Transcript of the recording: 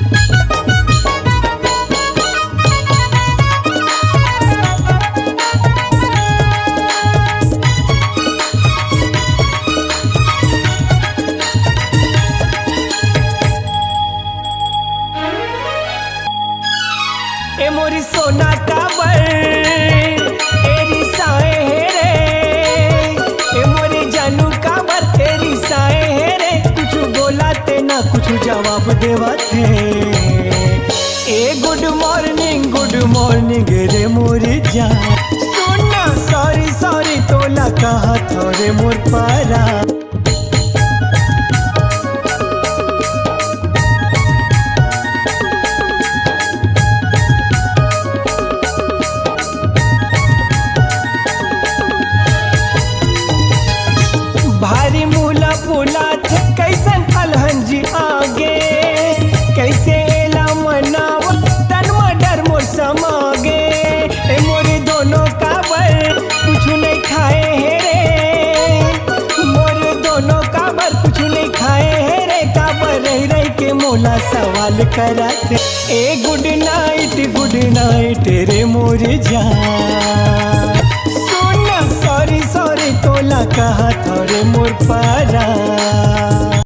ए मोरी सोना काबर तेरी साए है रे, ए मोरी जानू काबर तेरी साए है रे। कुछ बोला ते ना कुछ जवाब देवा थे। ए गुड मॉर्निंग रे मोरी जान। सुनना सॉरी सॉरी तोला कहा थोड़े मोर पारा। भारी मूला पुला थे कैसन अलहन जी आगे, कैसे एला मनाव तन डर मोर समागे। ए मोरे दोनों काबर कुछ नहीं खाए है रे, मोरे दोनों काबर कुछ नहीं खाए है रे। काबर रह के मोला सवाल करत। ए गुड नाइट रे मोरे जान। सुन सॉरी सॉरी तोला कहा थोड़े मोर पारा।